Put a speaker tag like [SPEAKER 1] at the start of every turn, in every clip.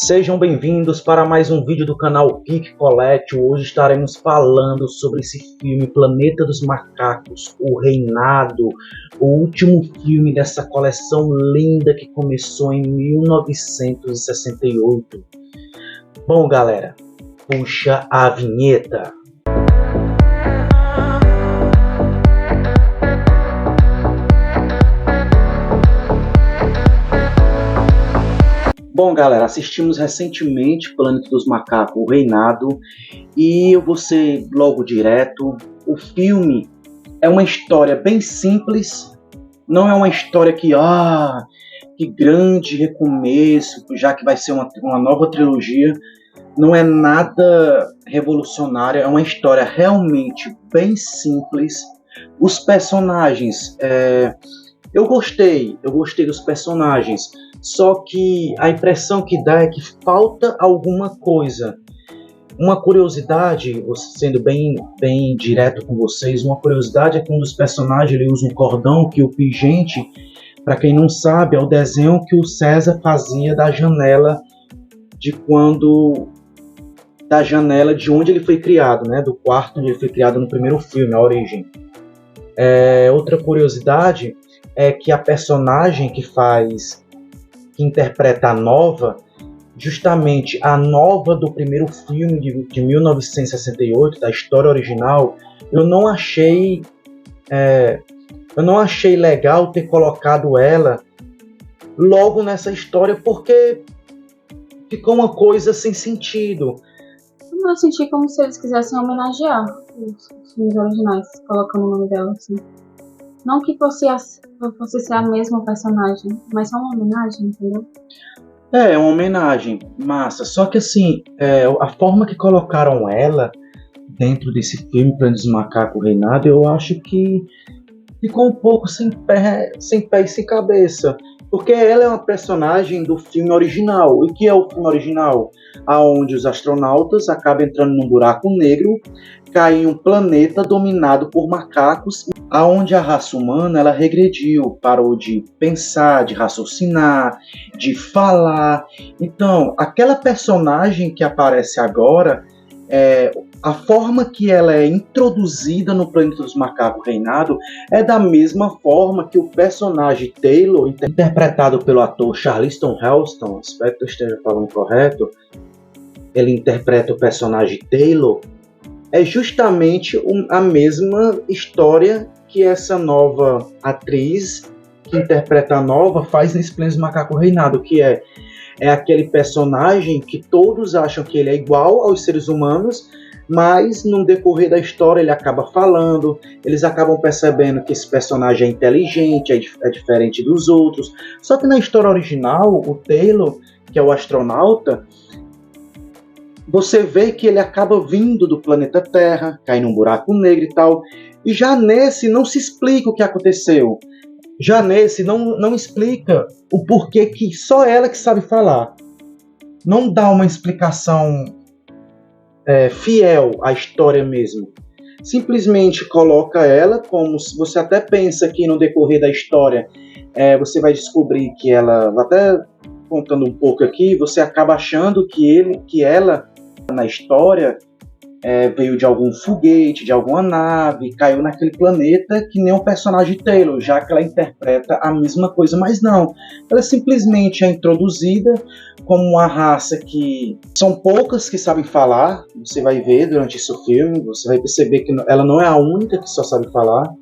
[SPEAKER 1] Sejam bem-vindos para mais um vídeo do canal Geek Colette. Hoje estaremos falando sobre esse filme Planeta dos Macacos, O Reinado, o último filme dessa coleção linda que começou em 1968. Bom, galera, puxa a vinheta. Bom, galera, assistimos recentemente Planeta dos Macacos, O Reinado, e eu vou ser logo direto. O filme é uma história bem simples, não é uma história que grande recomeço, já que vai ser uma nova trilogia. Não é nada revolucionário, é uma história realmente bem simples. Os personagens, eu gostei dos personagens. Só que a impressão que dá é que falta alguma coisa. Uma curiosidade, sendo bem direto com vocês, uma curiosidade é que um dos personagens ele usa um cordão que o pingente, para quem não sabe, é o desenho que o César fazia da janela de onde ele foi criado, né? Do quarto onde ele foi criado no primeiro filme, A Origem. Outra curiosidade é que a personagem que interpreta a Nova, justamente a Nova do primeiro filme de 1968, da história original, eu não achei legal ter colocado ela logo nessa história, porque ficou uma coisa sem sentido.
[SPEAKER 2] Eu não senti como se eles quisessem homenagear os filmes originais, colocando o nome dela assim. Não que fosse ser a mesma personagem, mas só uma homenagem, entendeu?
[SPEAKER 1] É uma homenagem, massa. Só que assim, a forma que colocaram ela dentro desse filme, Planeta dos Macacos, O Reinado, eu acho que ficou um pouco sem pé e sem cabeça. Porque ela é uma personagem do filme original. E o que é o filme original? Onde os astronautas acabam entrando num buraco negro, caem em um planeta dominado por macacos, aonde a raça humana ela regrediu, parou de pensar, de raciocinar, de falar. Então, aquela personagem que aparece agora, a forma que ela é introduzida no Planeta dos Macacos Reinado é da mesma forma que o personagem Taylor, interpretado pelo ator Charleston Heston, espero que eu esteja falando correto, ele interpreta o personagem Taylor, é justamente a mesma história que essa nova atriz que interpreta a Nova faz nesse Planeta dos Macacos Reinado, que é aquele personagem que todos acham que ele é igual aos seres humanos, mas no decorrer da história ele acaba falando, eles acabam percebendo que esse personagem é inteligente, é diferente dos outros. Só que na história original, o Taylor, que é o astronauta, você vê que ele acaba vindo do planeta Terra, cai num buraco negro e tal, e já nesse não se explica o que aconteceu. Já nesse não explica o porquê que só ela que sabe falar. Não dá uma explicação fiel à história mesmo. Simplesmente coloca ela como se você até pensa que no decorrer da história você vai descobrir que ela, até contando um pouco aqui, você acaba achando que ela na história veio de algum foguete, de alguma nave, caiu naquele planeta, que nem o personagem Taylor, já que ela interpreta a mesma coisa, mas não. Ela simplesmente é introduzida como uma raça que são poucas que sabem falar. Você vai ver durante esse filme, você vai perceber que ela não é a única que só sabe falar.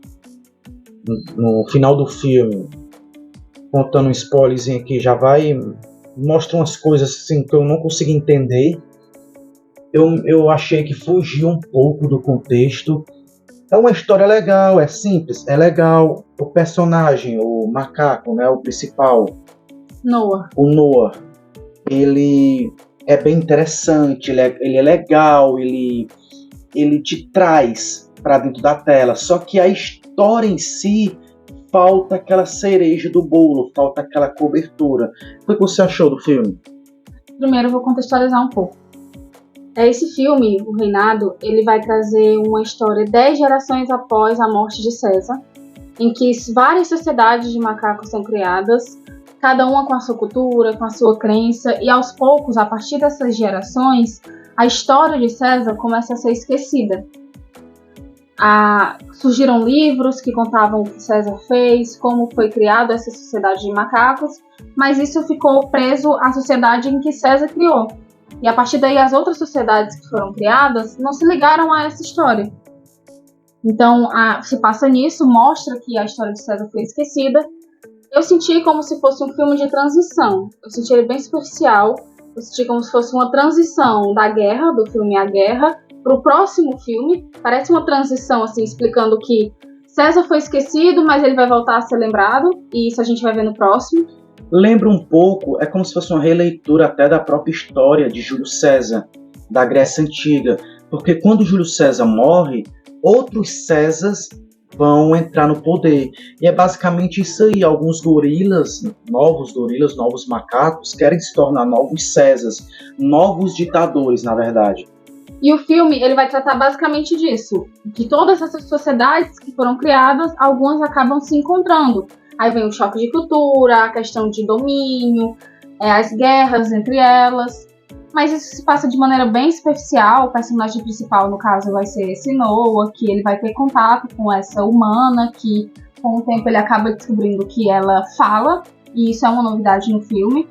[SPEAKER 1] No final do filme, contando um spoilerzinho aqui, mostra umas coisas assim que eu não consegui entender. Eu achei que fugiu um pouco do contexto. É uma história legal, é simples, é legal. O personagem, o macaco, né, o principal, o Noah, ele é bem interessante, ele é legal, ele te traz para dentro da tela. Só que a história em si falta aquela cereja do bolo, falta aquela cobertura. O que você achou do filme?
[SPEAKER 2] Primeiro eu vou contextualizar um pouco. Esse filme, O Reinado, ele vai trazer uma história 10 gerações após a morte de César, em que várias sociedades de macacos são criadas cada uma com a sua cultura, com a sua crença, e aos poucos, a partir dessas gerações, a história de César começa a ser esquecida. Surgiram livros que contavam o que César fez, como foi criada essa sociedade de macacos, mas isso ficou preso à sociedade em que César criou. E a partir daí, as outras sociedades que foram criadas não se ligaram a essa história. Então, se passa nisso, mostra que a história de César foi esquecida. Eu senti como se fosse um filme de transição. Eu senti ele bem superficial. Eu senti como se fosse uma transição da guerra, do filme A Guerra, para o próximo filme. Parece uma transição, assim, explicando que César foi esquecido, mas ele vai voltar a ser lembrado. E isso a gente vai ver no próximo.
[SPEAKER 1] Lembra um pouco, é como se fosse uma releitura até da própria história de Júlio César, da Grécia Antiga. Porque quando Júlio César morre, outros Césars vão entrar no poder. E é basicamente isso aí. Alguns gorilas, novos macacos, querem se tornar novos Césars, novos ditadores, na verdade.
[SPEAKER 2] E o filme, ele vai tratar basicamente disso. De todas essas sociedades que foram criadas, algumas acabam se encontrando. Aí vem o choque de cultura, a questão de domínio, as guerras entre elas. Mas isso se passa de maneira bem superficial. O personagem principal, no caso, vai ser esse Noah, que ele vai ter contato com essa humana, que com o tempo ele acaba descobrindo que ela fala, e isso é uma novidade no filme,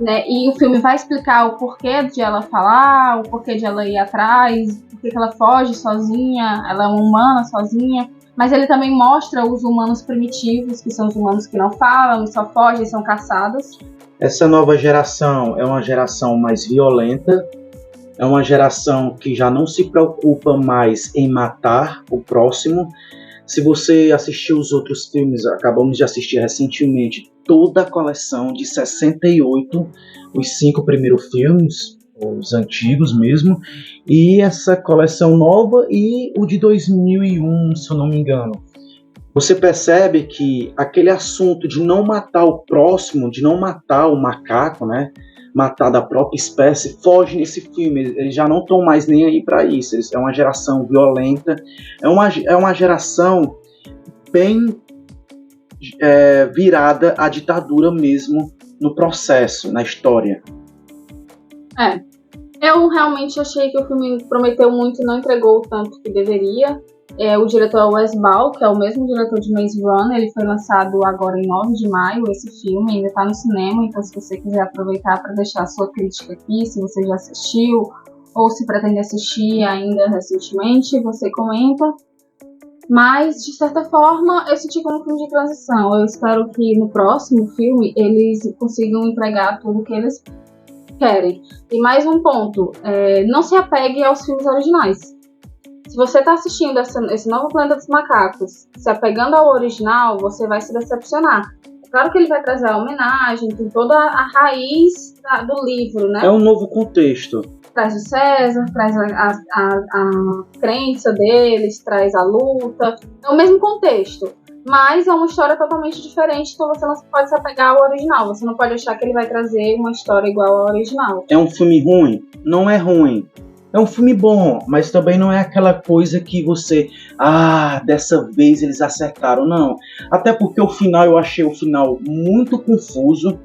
[SPEAKER 2] né? E o filme vai explicar o porquê de ela falar, o porquê de ela ir atrás, porquê que ela foge sozinha, ela é uma humana sozinha. Mas ele também mostra os humanos primitivos, que são os humanos que não falam, só fogem, são caçados.
[SPEAKER 1] Essa nova geração é uma geração mais violenta, é uma geração que já não se preocupa mais em matar o próximo. Se você assistiu os outros filmes, acabamos de assistir recentemente toda a coleção de 68, os 5 primeiros filmes, os antigos mesmo, e essa coleção nova e o de 2001, se eu não me engano. Você percebe que aquele assunto de não matar o próximo, de não matar o macaco, né, matar da própria espécie, foge nesse filme. Eles já não estão mais nem aí para isso. É uma geração violenta, é uma geração bem virada à ditadura mesmo no processo, na história.
[SPEAKER 2] Eu realmente achei que o filme prometeu muito e não entregou o tanto que deveria. O diretor é o Wes Ball, que é o mesmo diretor de Maze Runner. Ele foi lançado agora em 9 de maio, esse filme ainda está no cinema, então se você quiser aproveitar para deixar a sua crítica aqui, se você já assistiu ou se pretende assistir ainda recentemente, você comenta. Mas, de certa forma, eu senti como um filme de transição. Eu espero que no próximo filme eles consigam entregar tudo o que eles querem. E mais um ponto, não se apegue aos filmes originais. Se você está assistindo esse novo Planeta dos Macacos, se apegando ao original, você vai se decepcionar. Claro que ele vai trazer a homenagem, tem toda a raiz do livro, né?
[SPEAKER 1] É um novo contexto.
[SPEAKER 2] Traz o César, traz a crença deles, traz a luta. É o mesmo contexto, mas é uma história totalmente diferente, então você não pode se apegar ao original. Você não pode achar que ele vai trazer uma história igual ao original.
[SPEAKER 1] É um filme ruim? Não é ruim. É um filme bom, mas também não é aquela coisa que você... dessa vez eles acertaram. Não. Até porque o final, eu achei o final muito confuso.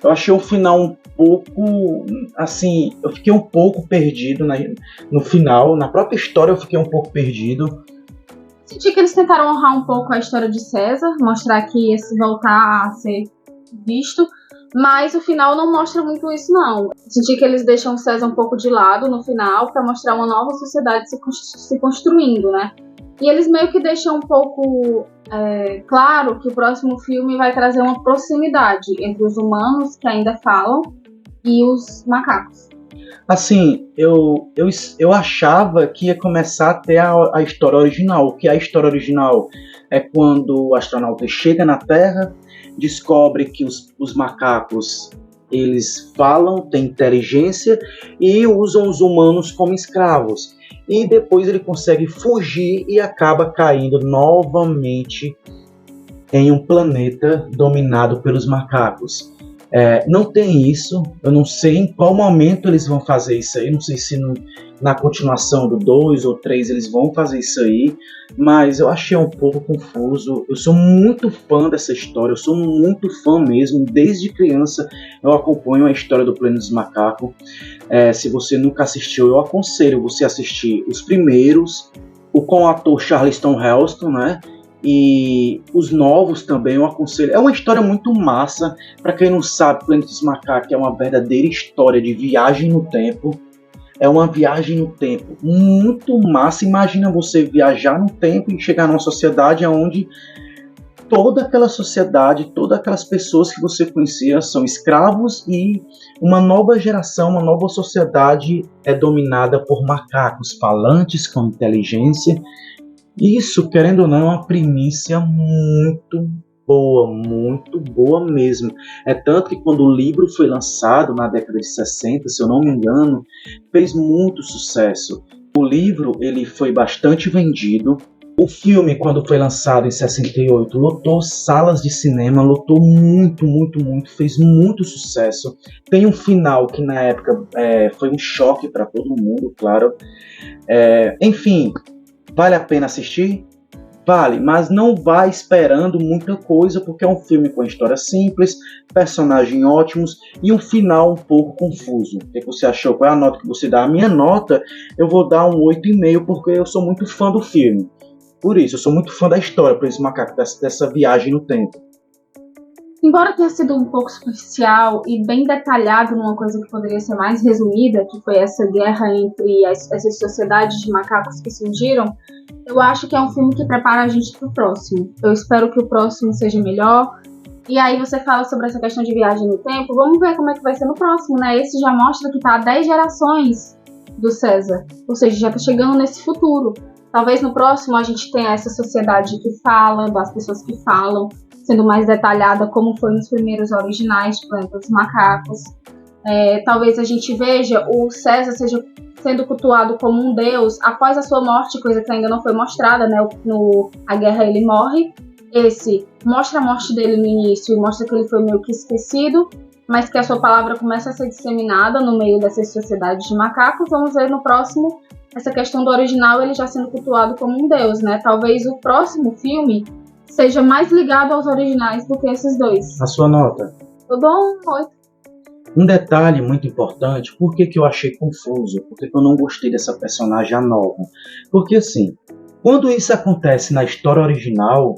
[SPEAKER 1] Eu achei o final um pouco... assim, eu fiquei um pouco perdido no final. Na própria história eu fiquei um pouco perdido.
[SPEAKER 2] Senti que eles tentaram honrar um pouco a história de César. Mostrar que esse voltar a ser visto... Mas o final não mostra muito isso, não. Senti que eles deixam o César um pouco de lado no final para mostrar uma nova sociedade se construindo, né? E eles meio que deixam um pouco claro que o próximo filme vai trazer uma proximidade entre os humanos, que ainda falam, e os macacos.
[SPEAKER 1] Assim, eu achava que ia começar a ter a história original. Que a história original é quando o astronauta chega na Terra, descobre que os macacos, eles falam, têm inteligência e usam os humanos como escravos. E depois ele consegue fugir e acaba caindo novamente em um planeta dominado pelos macacos. Não tem isso, eu não sei em qual momento eles vão fazer isso aí, não sei se na continuação do 2 ou 3 eles vão fazer isso aí, mas eu achei um pouco confuso. Eu sou muito fã dessa história, eu sou muito fã mesmo, desde criança eu acompanho a história do Planeta dos Macacos. Se você nunca assistiu, eu aconselho você assistir os primeiros, com o ator Charleston Heston, né? E os novos também eu aconselho. É uma história muito massa. Para quem não sabe, Planeta dos Macacos é uma verdadeira história de viagem no tempo. É uma viagem no tempo muito massa. Imagina você viajar no tempo e chegar numa sociedade onde toda aquela sociedade, todas aquelas pessoas que você conhecia são escravos e uma nova geração, uma nova sociedade é dominada por macacos falantes com inteligência. Isso, querendo ou não, é uma primícia muito boa mesmo. É tanto que quando o livro foi lançado na década de 60, se eu não me engano, fez muito sucesso. O livro ele foi bastante vendido. O filme, quando foi lançado em 68, lotou salas de cinema, lotou muito, fez muito sucesso. Tem um final que na época foi um choque para todo mundo, claro. Enfim, vale a pena assistir? Vale, mas não vá esperando muita coisa, porque é um filme com história simples, personagens ótimos e um final um pouco confuso. O que você achou? Qual é a nota que você dá? A minha nota, eu vou dar um 8,5, porque eu sou muito fã do filme. Por isso, eu sou muito fã da história, por esse macaco, dessa viagem no tempo.
[SPEAKER 2] Embora tenha sido um pouco superficial e bem detalhado numa coisa que poderia ser mais resumida, que foi essa guerra entre essas sociedades de macacos que surgiram, eu acho que é um filme que prepara a gente para o próximo. Eu espero que o próximo seja melhor. E aí você fala sobre essa questão de viagem no tempo, vamos ver como é que vai ser no próximo, né? Esse já mostra que tá há 10 gerações do César, ou seja, já tá chegando nesse futuro. Talvez no próximo a gente tenha essa sociedade que fala, das pessoas que falam, sendo mais detalhada como foi nos primeiros originais de Planeta dos Macacos. Talvez a gente veja o César seja sendo cultuado como um deus após a sua morte, coisa que ainda não foi mostrada, né? No A Guerra ele morre. Esse mostra a morte dele no início e mostra que ele foi meio que esquecido, mas que a sua palavra começa a ser disseminada no meio dessas sociedades de macacos. Vamos ver no próximo essa questão do original, ele já sendo cultuado como um deus, né? Talvez o próximo filme seja mais ligado aos originais do que esses dois.
[SPEAKER 1] A sua nota?
[SPEAKER 2] Eu dou um 8.
[SPEAKER 1] Um detalhe muito importante, por que eu achei confuso? Por que eu não gostei dessa personagem nova? Porque assim, quando isso acontece na história original,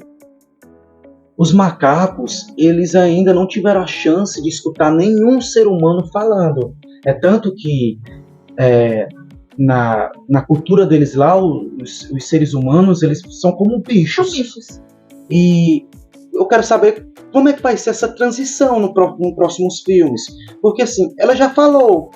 [SPEAKER 1] os macacos, eles ainda não tiveram a chance de escutar nenhum ser humano falando. É tanto que na cultura deles lá, os seres humanos, eles são como bichos.
[SPEAKER 2] São bichos.
[SPEAKER 1] E eu quero saber como é que vai ser essa transição nos próximos filmes. Porque assim, ela já falou.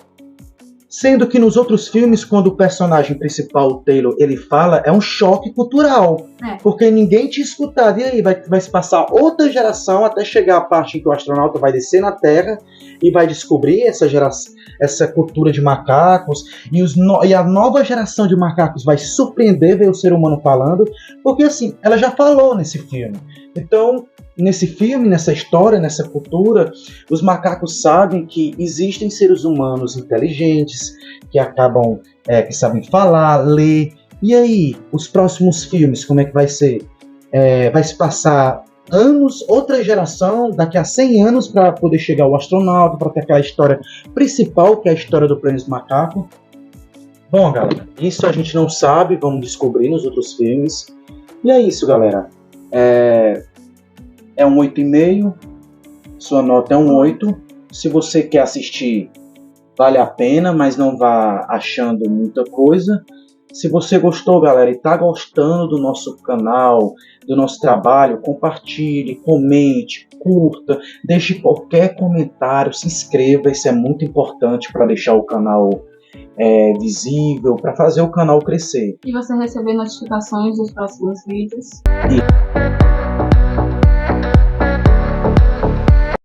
[SPEAKER 1] Sendo que nos outros filmes, quando o personagem principal, o Taylor, ele fala, é um choque cultural. Porque ninguém tinha escutado. E aí vai se passar outra geração até chegar a parte em que o astronauta vai descer na Terra e vai descobrir essa cultura de macacos. E a nova geração de macacos vai surpreender ver o ser humano falando. Porque assim, ela já falou nesse filme. Então, nesse filme, nessa história, nessa cultura, os macacos sabem que existem seres humanos inteligentes, que acabam, que sabem falar, ler. E aí, os próximos filmes, como é que vai ser? Vai se passar anos, outra geração, daqui a 100 anos, para poder chegar o astronauta, para ter aquela história principal, que é a história do Planeta dos Macacos. Bom, galera, isso a gente não sabe, vamos descobrir nos outros filmes. E é isso, galera. É um 8,5, sua nota é um 8. Se você quer assistir, vale a pena, mas não vá achando muita coisa. Se você gostou, galera, e está gostando do nosso canal, do nosso trabalho, compartilhe, comente, curta, deixe qualquer comentário, se inscreva, isso é muito importante para deixar o canal visível, para fazer o canal crescer.
[SPEAKER 2] E você receber notificações dos próximos vídeos.